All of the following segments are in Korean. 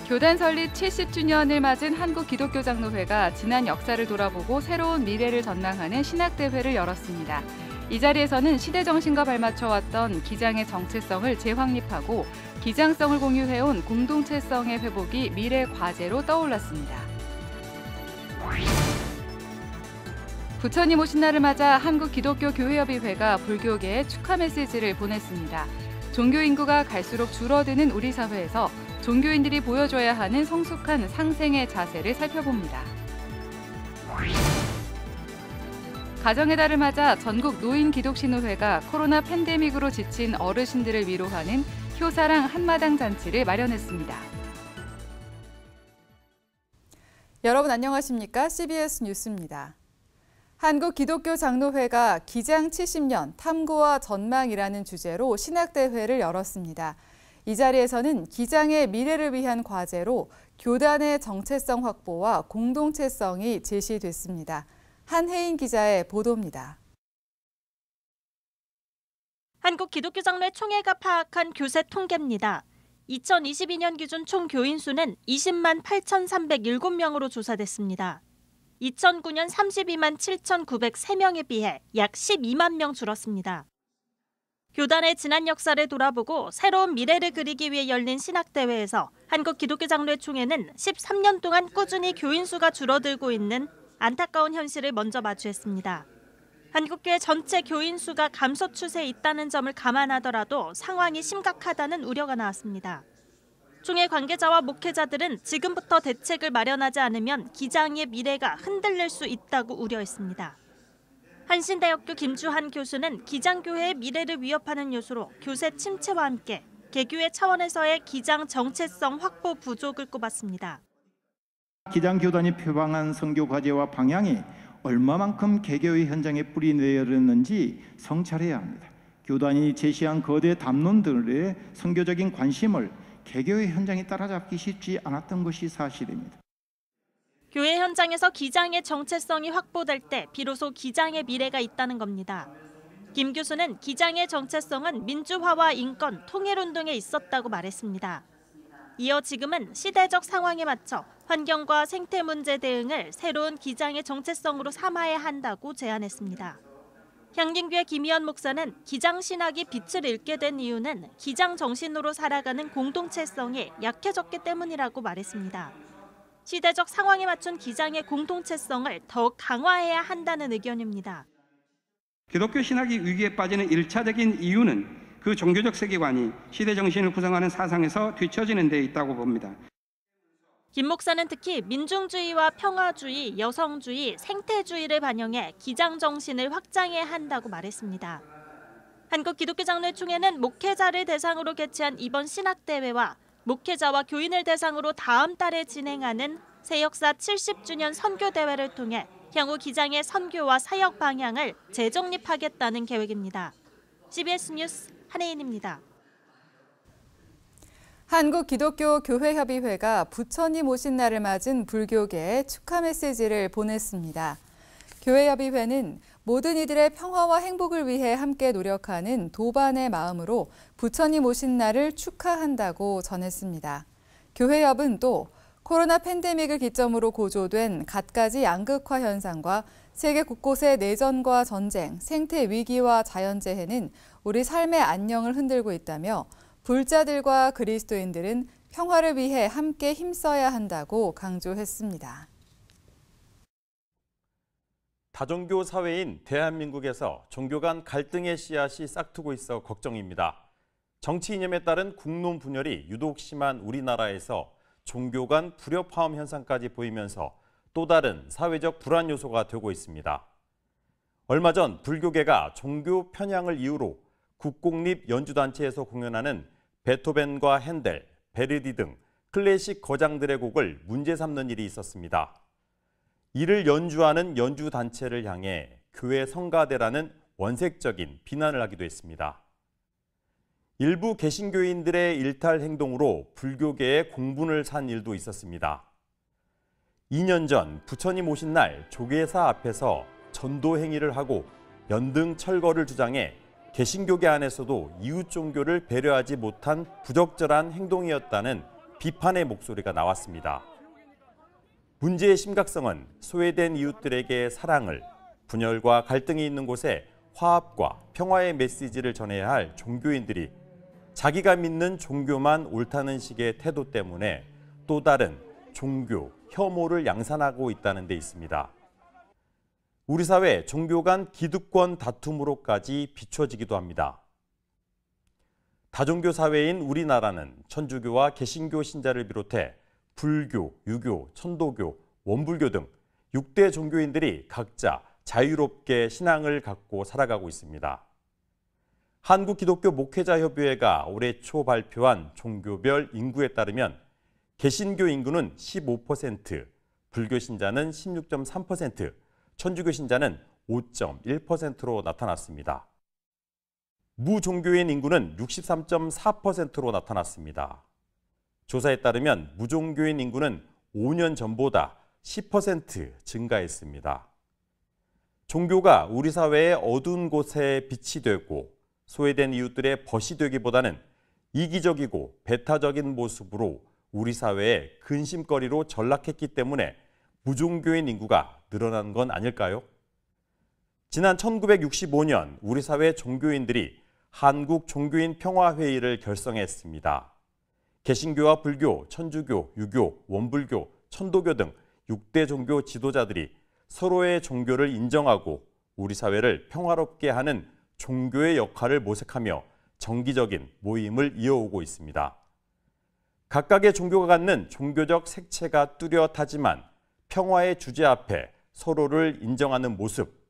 교단 설립 70주년을 맞은 한국기독교장로회가 지난 역사를 돌아보고 새로운 미래를 전망하는 신학대회를 열었습니다. 이 자리에서는 시대정신과 발맞춰왔던 기장의 정체성을 재확립하고 기장성을 공유해온 공동체성의 회복이 미래 과제로 떠올랐습니다. 부처님 오신 날을 맞아 한국기독교교회협의회가 불교계에 축하 메시지를 보냈습니다. 종교 인구가 갈수록 줄어드는 우리 사회에서 종교인들이 보여줘야 하는 성숙한 상생의 자세를 살펴봅니다. 가정의 달을 맞아 전국 노인기독신호회가 코로나 팬데믹으로 지친 어르신들을 위로하는 효사랑 한마당 잔치를 마련했습니다. 여러분 안녕하십니까? CBS 뉴스입니다. 한국기독교장로회가 기장 70년 탐구와 전망이라는 주제로 신학대회를 열었습니다. 이 자리에서는 기장의 미래를 위한 과제로 교단의 정체성 확보와 공동체성이 제시됐습니다. 한혜인 기자의 보도입니다. 한국기독교장로회 총회가 파악한 교세 통계입니다. 2022년 기준 총 교인 수는 20만 8,307명으로 조사됐습니다. 2009년 32만 7,903명에 비해 약 12만 명 줄었습니다. 교단의 지난 역사를 돌아보고 새로운 미래를 그리기 위해 열린 신학대회에서 한국기독교장로회 총회는 13년 동안 꾸준히 교인 수가 줄어들고 있는 안타까운 현실을 먼저 마주했습니다. 한국교회 전체 교인 수가 감소 추세에 있다는 점을 감안하더라도 상황이 심각하다는 우려가 나왔습니다. 총회 관계자와 목회자들은 지금부터 대책을 마련하지 않으면 기장의 미래가 흔들릴 수 있다고 우려했습니다. 한신대학교 김주한 교수는 기장교회의 미래를 위협하는 요소로 교세 침체와 함께 개교회 차원에서의 기장 정체성 확보 부족을 꼽았습니다. 기장교단이 표방한 선교 과제와 방향이 얼마만큼 개교의 현장에 뿌리내렸는지 성찰해야 합니다. 교단이 제시한 거대 담론들의 선교적인 관심을 개교의 현장에 따라잡기 쉽지 않았던 것이 사실입니다. 교회 현장에서 기장의 정체성이 확보될 때 비로소 기장의 미래가 있다는 겁니다. 김 교수는 기장의 정체성은 민주화와 인권, 통일운동에 있었다고 말했습니다. 이어 지금은 시대적 상황에 맞춰 환경과 생태 문제 대응을 새로운 기장의 정체성으로 삼아야 한다고 제안했습니다. 향림교회 김희연 목사는 기장 신학이 빛을 잃게 된 이유는 기장 정신으로 살아가는 공동체성이 약해졌기 때문이라고 말했습니다. 시대적 상황에 맞춘 기장의 공동체성을 더욱 강화해야 한다는 의견입니다. 기독교 신학이 위기에 빠지는 1차적인 이유는 그 종교적 세계관이 시대 정신을 구성하는 사상에서 뒤처지는 데 있다고 봅니다. 김 목사는 특히 민중주의와 평화주의, 여성주의, 생태주의를 반영해 기장 정신을 확장해야 한다고 말했습니다. 한국기독교장로회 총회는 목회자를 대상으로 개최한 이번 신학대회와 목회자와 교인을 대상으로 다음 달에 진행하는 새역사 70주년 선교대회를 통해 향후 기장의 선교와 사역 방향을 재정립하겠다는 계획입니다. CBS 뉴스 한혜인입니다. 한국기독교교회협의회가 부처님 오신 날을 맞은 불교계에 축하 메시지를 보냈습니다. 교회협의회는 모든 이들의 평화와 행복을 위해 함께 노력하는 도반의 마음으로 부처님 오신 날을 축하한다고 전했습니다. 교회협은 또 코로나 팬데믹을 기점으로 고조된 갖가지 양극화 현상과 세계 곳곳의 내전과 전쟁, 생태 위기와 자연재해는 우리 삶의 안녕을 흔들고 있다며 불자들과 그리스도인들은 평화를 위해 함께 힘써야 한다고 강조했습니다. 다종교 사회인 대한민국에서 종교 간 갈등의 씨앗이 싹트고 있어 걱정입니다. 정치 이념에 따른 국론 분열이 유독 심한 우리나라에서 종교 간 불협화음 현상까지 보이면서 또 다른 사회적 불안 요소가 되고 있습니다. 얼마 전 불교계가 종교 편향을 이유로 국공립 연주단체에서 공연하는 베토벤과 핸델, 베르디 등 클래식 거장들의 곡을 문제 삼는 일이 있었습니다. 이를 연주하는 연주단체를 향해 교회 성가대라는 원색적인 비난을 하기도 했습니다. 일부 개신교인들의 일탈 행동으로 불교계에 공분을 산 일도 있었습니다. 2년 전 부처님 오신 날 조계사 앞에서 전도 행위를 하고 연등 철거를 주장해 개신교계 안에서도 이웃 종교를 배려하지 못한 부적절한 행동이었다는 비판의 목소리가 나왔습니다. 문제의 심각성은 소외된 이웃들에게 사랑을, 분열과 갈등이 있는 곳에 화합과 평화의 메시지를 전해야 할 종교인들이 자기가 믿는 종교만 옳다는 식의 태도 때문에 또 다른 종교, 혐오를 양산하고 있다는 데 있습니다. 우리 사회 종교 간 기득권 다툼으로까지 비춰지기도 합니다. 다종교 사회인 우리나라는 천주교와 개신교 신자를 비롯해 불교, 유교, 천도교, 원불교 등 6대 종교인들이 각자 자유롭게 신앙을 갖고 살아가고 있습니다. 한국기독교 목회자협의회가 올해 초 발표한 종교별 인구에 따르면 개신교 인구는 15%, 불교 신자는 16.3%, 천주교 신자는 5.1%로 나타났습니다. 무종교인 인구는 63.4%로 나타났습니다. 조사에 따르면 무종교인 인구는 5년 전보다 10% 증가했습니다. 종교가 우리 사회의 어두운 곳에 빛이 되고 소외된 이웃들의 벗이 되기보다는 이기적이고 배타적인 모습으로 우리 사회의 근심거리로 전락했기 때문에 무종교인 인구가 늘어난 건 아닐까요? 지난 1965년 우리 사회 종교인들이 한국종교인평화회의를 결성했습니다. 개신교와 불교, 천주교, 유교, 원불교, 천도교 등 6대 종교 지도자들이 서로의 종교를 인정하고 우리 사회를 평화롭게 하는 종교의 역할을 모색하며 정기적인 모임을 이어오고 있습니다. 각각의 종교가 갖는 종교적 색채가 뚜렷하지만 평화의 주제 앞에 서로를 인정하는 모습,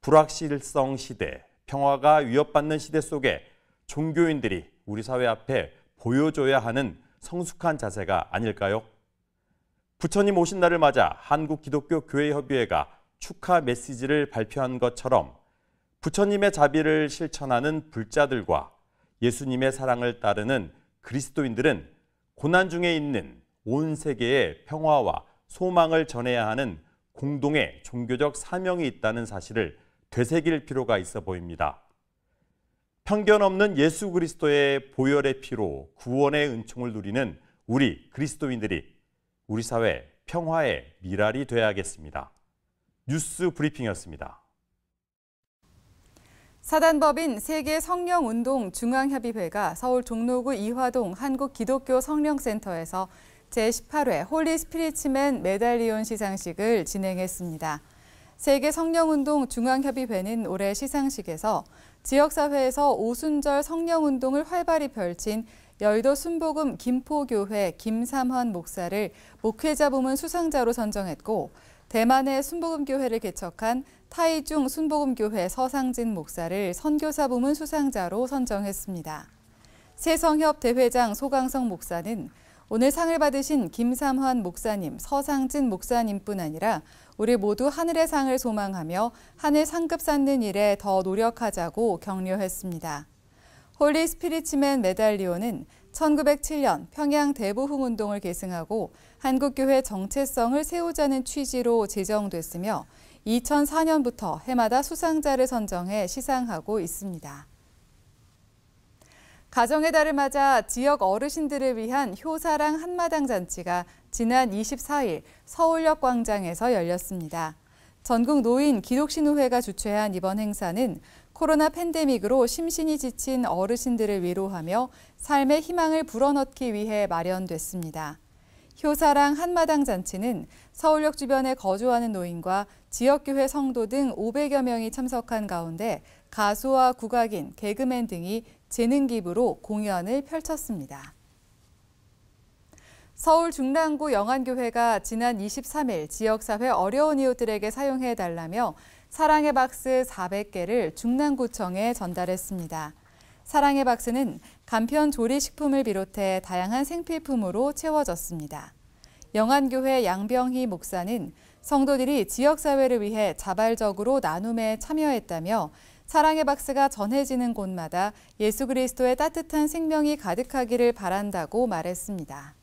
불확실성 시대, 평화가 위협받는 시대 속에 종교인들이 우리 사회 앞에 보여줘야 하는 성숙한 자세가 아닐까요? 부처님 오신 날을 맞아 한국기독교교회협의회가 축하 메시지를 발표한 것처럼 부처님의 자비를 실천하는 불자들과 예수님의 사랑을 따르는 그리스도인들은 고난 중에 있는 온 세계의 평화와 소망을 전해야 하는 공동의 종교적 사명이 있다는 사실을 되새길 필요가 있어 보입니다. 편견 없는 예수 그리스도의 보혈의 피로 구원의 은총을 누리는 우리 그리스도인들이 우리 사회 평화의 미랄이 되어야겠습니다. 뉴스 브리핑이었습니다. 사단법인 세계성령운동 중앙협의회가 서울 종로구 이화동 한국기독교성령센터에서 제18회 홀리 스피리츠맨 메달리온 시상식을 진행했습니다. 세계성령운동 중앙협의회는 올해 시상식에서 지역사회에서 오순절 성령운동을 활발히 펼친 여의도 순복음 김포교회 김삼환 목사를 목회자 부문 수상자로 선정했고, 대만의 순복음교회를 개척한 타이중 순복음교회 서상진 목사를 선교사 부문 수상자로 선정했습니다. 새성협 대회장 소강성 목사는 오늘 상을 받으신 김삼환 목사님, 서상진 목사님뿐 아니라 우리 모두 하늘의 상을 소망하며 하늘 상급 쌓는 일에 더 노력하자고 격려했습니다. 홀리 스피리츠맨 메달리온은 1907년 평양 대부흥운동을 계승하고 한국교회 정체성을 세우자는 취지로 제정됐으며 2004년부터 해마다 수상자를 선정해 시상하고 있습니다. 가정의 달을 맞아 지역 어르신들을 위한 효사랑 한마당 잔치가 지난 24일 서울역 광장에서 열렸습니다. 전국 노인 기독신우회가 주최한 이번 행사는 코로나 팬데믹으로 심신이 지친 어르신들을 위로하며 삶의 희망을 불어넣기 위해 마련됐습니다. 효사랑 한마당 잔치는 서울역 주변에 거주하는 노인과 지역교회 성도 등 500여 명이 참석한 가운데 가수와 국악인, 개그맨 등이 재능 기부로 공연을 펼쳤습니다. 서울 중랑구 영안교회가 지난 23일 지역사회 어려운 이웃들에게 사용해달라며 사랑의 박스 400개를 중랑구청에 전달했습니다. 사랑의 박스는 간편 조리식품을 비롯해 다양한 생필품으로 채워졌습니다. 영안교회 양병희 목사는 성도들이 지역사회를 위해 자발적으로 나눔에 참여했다며 사랑의 박스가 전해지는 곳마다 예수 그리스도의 따뜻한 생명이 가득하기를 바란다고 말했습니다.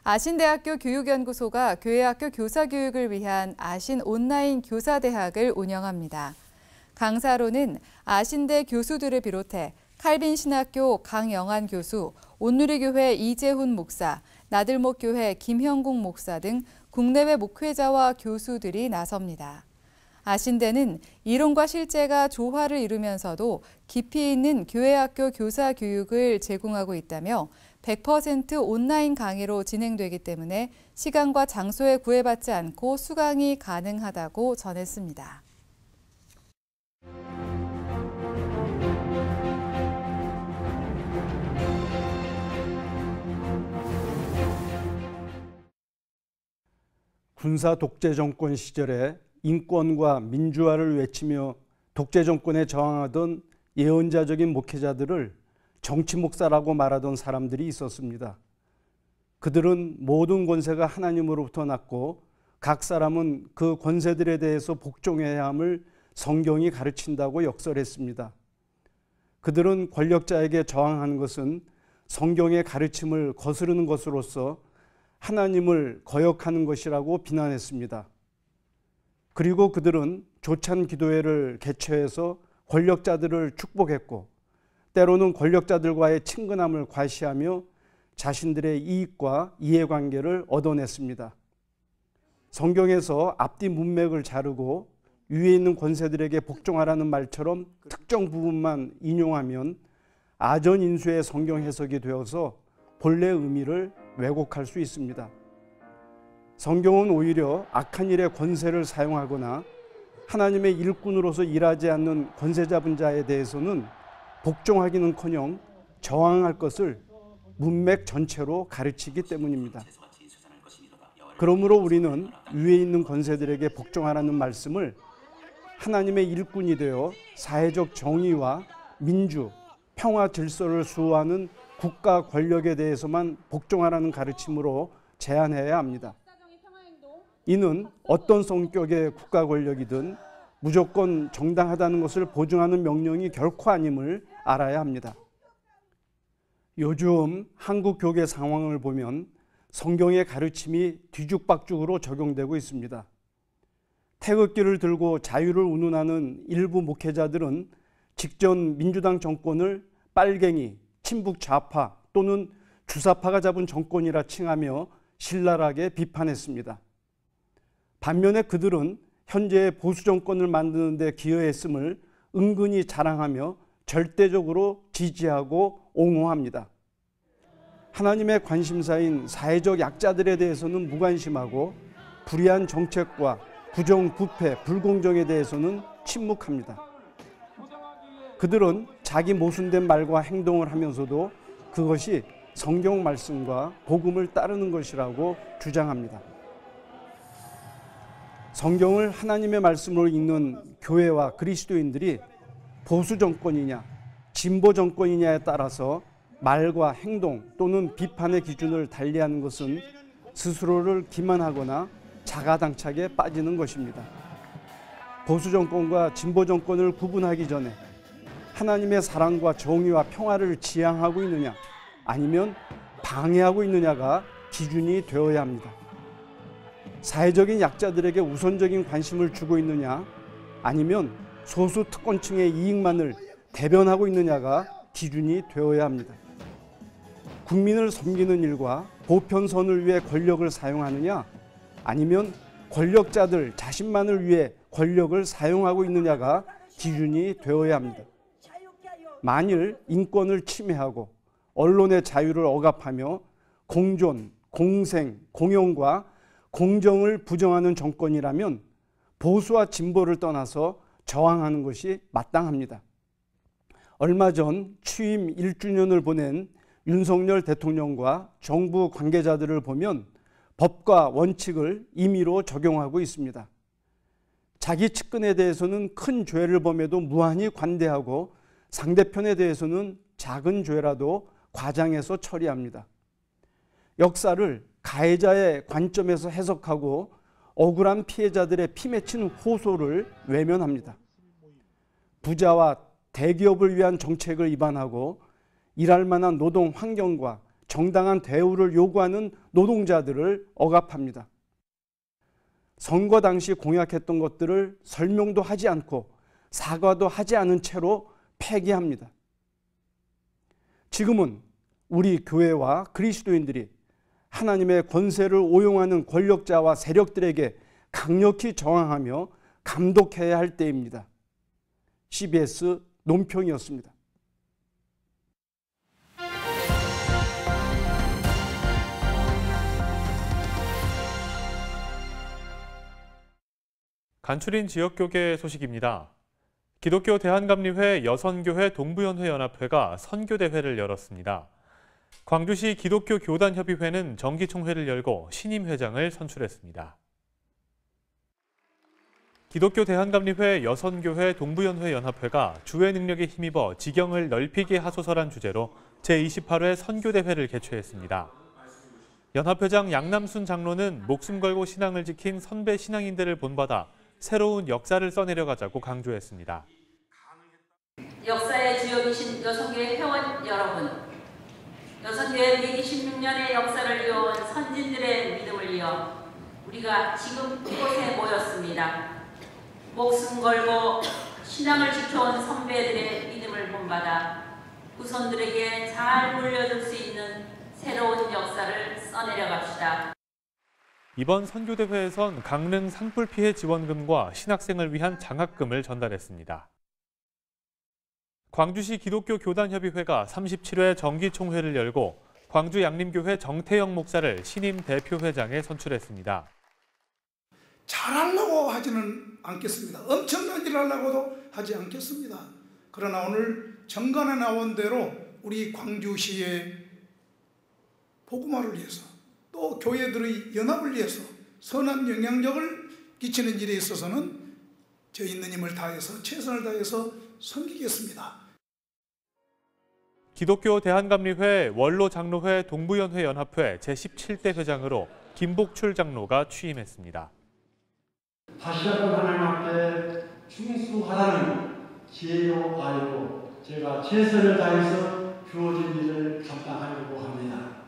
아신대학교 교육연구소가 교회학교 교사교육을 위한 아신 온라인 교사대학을 운영합니다. 강사로는 아신대 교수들을 비롯해 칼빈 신학교 강영한 교수, 온누리교회 이재훈 목사, 나들목교회 김형국 목사 등 국내외 목회자와 교수들이 나섭니다. 아신대는 이론과 실제가 조화를 이루면서도 깊이 있는 교회학교 교사 교육을 제공하고 있다며 100% 온라인 강의로 진행되기 때문에 시간과 장소에 구애받지 않고 수강이 가능하다고 전했습니다. 군사 독재 정권 시절에 인권과 민주화를 외치며 독재 정권에 저항하던 예언자적인 목회자들을 정치 목사라고 말하던 사람들이 있었습니다. 그들은 모든 권세가 하나님으로부터 났고 각 사람은 그 권세들에 대해서 복종해야 함을 성경이 가르친다고 역설했습니다. 그들은 권력자에게 저항하는 것은 성경의 가르침을 거스르는 것으로서 하나님을 거역하는 것이라고 비난했습니다. 그리고 그들은 조찬 기도회를 개최해서 권력자들을 축복했고 때로는 권력자들과의 친근함을 과시하며 자신들의 이익과 이해관계를 얻어냈습니다. 성경에서 앞뒤 문맥을 자르고 위에 있는 권세들에게 복종하라는 말처럼 특정 부분만 인용하면 아전인수의 성경 해석이 되어서 본래 의미를 왜곡할 수 있습니다. 성경은 오히려 악한 일에 권세를 사용하거나 하나님의 일꾼으로서 일하지 않는 권세 잡은 자에 대해서는 복종하기는커녕 저항할 것을 문맥 전체로 가르치기 때문입니다. 그러므로 우리는 위에 있는 권세들에게 복종하라는 말씀을 하나님의 일꾼이 되어 사회적 정의와 민주, 평화 질서를 수호하는 국가 권력에 대해서만 복종하라는 가르침으로 제한해야 합니다. 이는 어떤 성격의 국가 권력이든 무조건 정당하다는 것을 보증하는 명령이 결코 아님을 알아야 합니다. 요즘 한국 교계 상황을 보면 성경의 가르침이 뒤죽박죽으로 적용되고 있습니다. 태극기를 들고 자유를 운운하는 일부 목회자들은 직전 민주당 정권을 빨갱이, 친북 좌파 또는 주사파가 잡은 정권이라 칭하며 신랄하게 비판했습니다. 반면에 그들은 현재의 보수 정권을 만드는 데 기여했음을 은근히 자랑하며 절대적으로 지지하고 옹호합니다. 하나님의 관심사인 사회적 약자들에 대해서는 무관심하고 불의한 정책과 부정부패, 불공정에 대해서는 침묵합니다. 그들은 자기 모순된 말과 행동을 하면서도 그것이 성경 말씀과 복음을 따르는 것이라고 주장합니다. 성경을 하나님의 말씀으로 읽는 교회와 그리스도인들이 보수 정권이냐 진보 정권이냐에 따라서 말과 행동 또는 비판의 기준을 달리하는 것은 스스로를 기만하거나 자가당착에 빠지는 것입니다. 보수 정권과 진보 정권을 구분하기 전에 하나님의 사랑과 정의와 평화를 지향하고 있느냐 아니면 방해하고 있느냐가 기준이 되어야 합니다. 사회적인 약자들에게 우선적인 관심을 주고 있느냐 아니면 소수 특권층의 이익만을 대변하고 있느냐가 기준이 되어야 합니다. 국민을 섬기는 일과 보편선을 위해 권력을 사용하느냐 아니면 권력자들 자신만을 위해 권력을 사용하고 있느냐가 기준이 되어야 합니다. 만일 인권을 침해하고 언론의 자유를 억압하며 공존, 공생, 공영과 공정을 부정하는 정권이라면 보수와 진보를 떠나서 저항하는 것이 마땅합니다. 얼마 전 취임 1주년을 보낸 윤석열 대통령과 정부 관계자들을 보면 법과 원칙을 임의로 적용하고 있습니다. 자기 측근에 대해서는 큰 죄를 범해도 무한히 관대하고 상대편에 대해서는 작은 죄라도 과장해서 처리합니다. 역사를 가해자의 관점에서 해석하고 억울한 피해자들의 피맺힌 호소를 외면합니다. 부자와 대기업을 위한 정책을 위반하고 일할 만한 노동 환경과 정당한 대우를 요구하는 노동자들을 억압합니다. 선거 당시 공약했던 것들을 설명도 하지 않고 사과도 하지 않은 채로 폐기합니다. 지금은 우리 교회와 그리스도인들이 하나님의 권세를 오용하는 권력자와 세력들에게 강력히 저항하며 감독해야 할 때입니다. CBS 논평이었습니다. 간추린 지역교계 소식입니다. 기독교 대한감리회 여선교회 동부연회 연합회가 선교대회를 열었습니다. 광주시 기독교 교단협의회는 정기총회를 열고 신임 회장을 선출했습니다. 기독교 대한감리회 여선교회 동부연회 연합회가 주의 능력에 힘입어 지경을 넓히게 하소서란 주제로 제28회 선교대회를 개최했습니다. 연합회장 양남순 장로는 목숨 걸고 신앙을 지킨 선배 신앙인들을 본받아 새로운 역사를 써내려가자고 강조했습니다. 역사의 주역이신 여선교회 회원 여러분, 여선교회 126년의 역사를 이어온 선진들의 믿음을 이어 우리가 지금 이곳에 모였습니다. 목숨 걸고 신앙을 지켜온 선배들의 믿음을 본받아 후손들에게 잘 물려줄 수 있는 새로운 역사를 써내려갑시다. 이번 선교대회에선 강릉 산불 피해 지원금과 신학생을 위한 장학금을 전달했습니다. 광주시 기독교 교단협의회가 37회 정기총회를 열고 광주 양림교회 정태영 목사를 신임 대표회장에 선출했습니다. 잘하려고 하지는 않겠습니다. 엄청난 일을 하려고도 하지 않겠습니다. 그러나 오늘 정관에 나온 대로 우리 광주시의 복음화를 위해서 또 교회들의 연합을 위해서 선한 영향력을 끼치는 일에 있어서는 저 있는 힘을 다해서 최선을 다해서 섬기겠습니다. 기독교 대한감리회 원로장로회 동부연회 연합회 제17대 회장으로 김복출 장로가 취임했습니다. 다시금 하나님 앞에 충성하라는 지혜로 알고 제가 최선을 다해서 주어진 일을 감당하려고 합니다.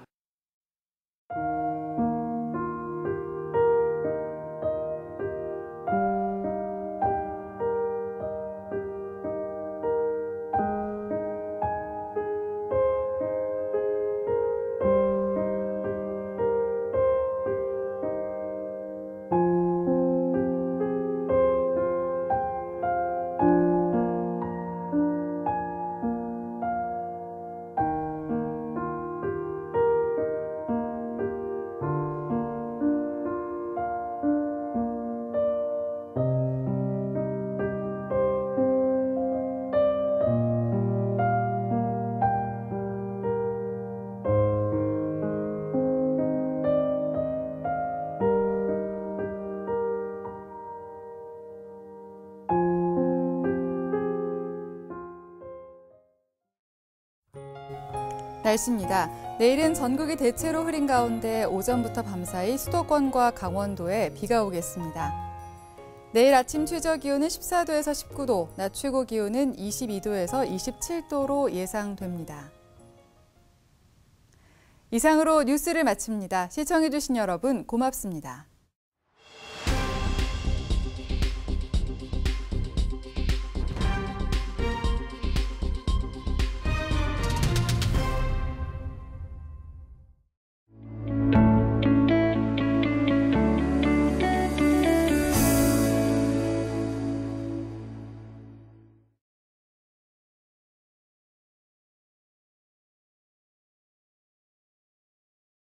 날씨입니다. 내일은 전국이 대체로 흐린 가운데 오전부터 밤사이 수도권과 강원도에 비가 오겠습니다. 내일 아침 최저 기온은 14도에서 19도, 낮 최고 기온은 22도에서 27도로 예상됩니다. 이상으로 뉴스를 마칩니다. 시청해주신 여러분 고맙습니다.